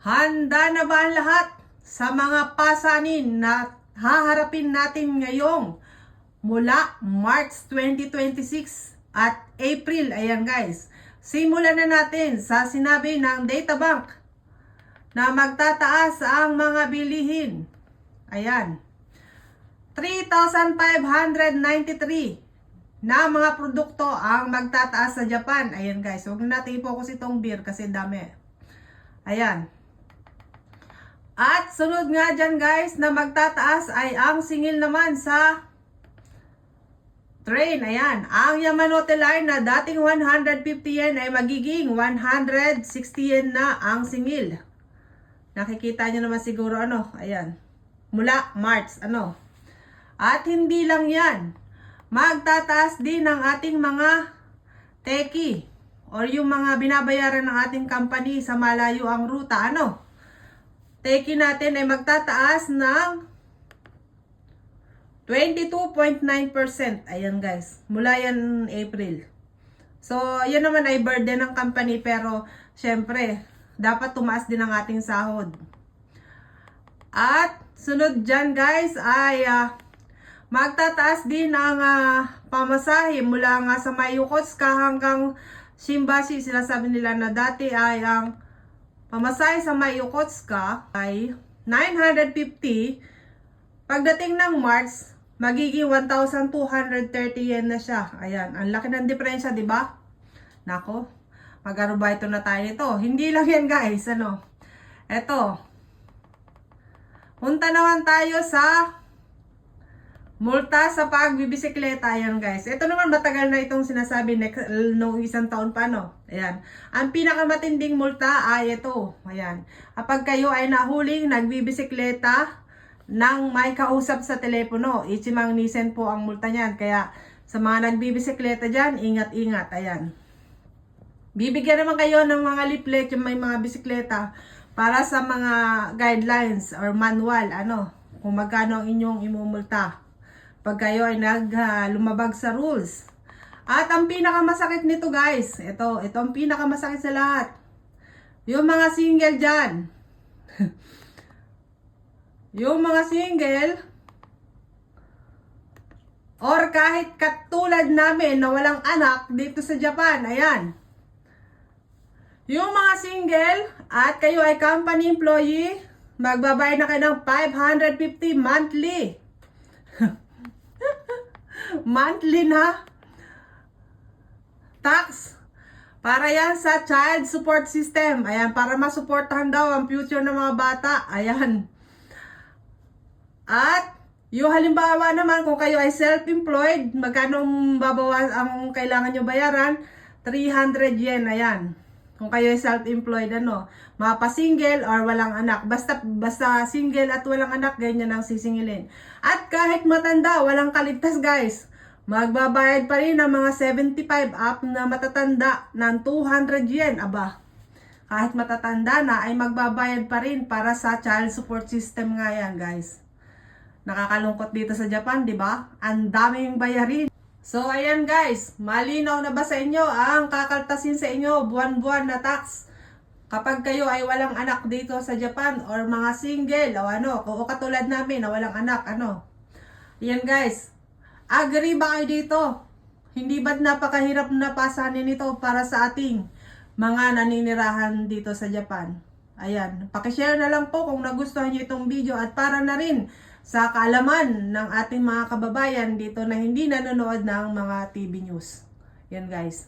Handa na ba ang lahat sa mga pasanin na haharapin natin ngayong mula March 2026 at April? Ayan guys, simulan na natin sa sinabi ng Databank na magtataas ang mga bilihin. Ayan, 3,593 na mga produkto ang magtataas sa Japan. Ayan guys, huwag na natin i-focus itong beer kasi dami. Ayan. At sunod nga dyan guys na magtataas ay ang singil naman sa train. Ayan. Ang Yamanote Line na dating 150 yen ay magiging 160 yen na ang singil. Nakikita nyo naman siguro ano. Ayan. Mula March. Ano. At hindi lang yan. Magtataas din ang ating mga teki or yung mga binabayaran ng ating company sa malayo ang ruta. Ano. Teki natin ay magtataas ng 22.9%. Ayan guys. Mula yan April. So, yan naman ay burden ng company pero syempre, dapat tumaas din ang ating sahod. At sunod dyan guys ay magtataas din ang pamasahe mula nga sa Mayukotsuka hanggang Shimbashi. Sinasabi nila na dati ay ang pamasahe sa Mayukotsuka ay 950. Pagdating ng March, magiging 1,230 yen na siya. Ayan, ang laki ng diferensya, di ba? Nako, mag-arubaito na tayo nito. Hindi lang yan guys, ano. Eto. Punta naman tayo sa multa sa pagbibisikleta. Ayan guys. Ito naman matagal na itong sinasabi noong isang taon pa, no? Ayan. Ang pinakamatinding multa ay ito. Ayan. Kapag kayo ay nahuling nagbibisikleta nang may kausap sa telepono, ichimang nisen po ang multa niyan. Kaya sa mga nagbibisikleta dyan, ingat-ingat. Ayan. Bibigyan naman kayo ng mga leaflet yung may mga bisikleta para sa mga guidelines or manual. Ano? Kung magkano ang inyong imumulta pag kayo ay lumabag sa rules. At ang pinakamasakit nito guys, ito ang pinakamasakit sa lahat. Yung mga single dyan. Yung mga single, or kahit katulad namin na walang anak dito sa Japan, ayan. Yung mga single at kayo ay company employee, magbabayad na kayo ng 550 monthly. Monthly na tax para yan sa child support system. Ayan, para masuportahan daw ang future ng mga bata. Ayan. At yung halimbawa naman kung kayo ay self-employed, magkano babawas ang kailangan nyo bayaran? 300 yen. Ayan. Kung kayo ay self-employed, ano, mapa-single or walang anak. Basta single at walang anak, ganyan ang sisingilin. At kahit matanda, walang kaligtas guys. Magbabayad pa rin ng mga 75 up na matatanda ng 200 yen. Aba, kahit matatanda na ay magbabayad pa rin para sa child support system nga yan guys. Nakakalungkot dito sa Japan, di ba? Ang daming bayarin. So, ayan guys, malinaw na ba sa inyo ang kakaltasin sa inyo buwan-buwan na tax kapag kayo ay walang anak dito sa Japan or mga single o ano, o katulad namin na walang anak, ano. Ayan guys, agree ba kayo dito? Hindi ba't napakahirap na pasanin ito para sa ating mga naninirahan dito sa Japan? Ayan, pakishare na lang po kung nagustuhan nyo itong video at para na rin sa kaalaman ng ating mga kababayan dito na hindi nanonood ng mga TV news. Yan guys.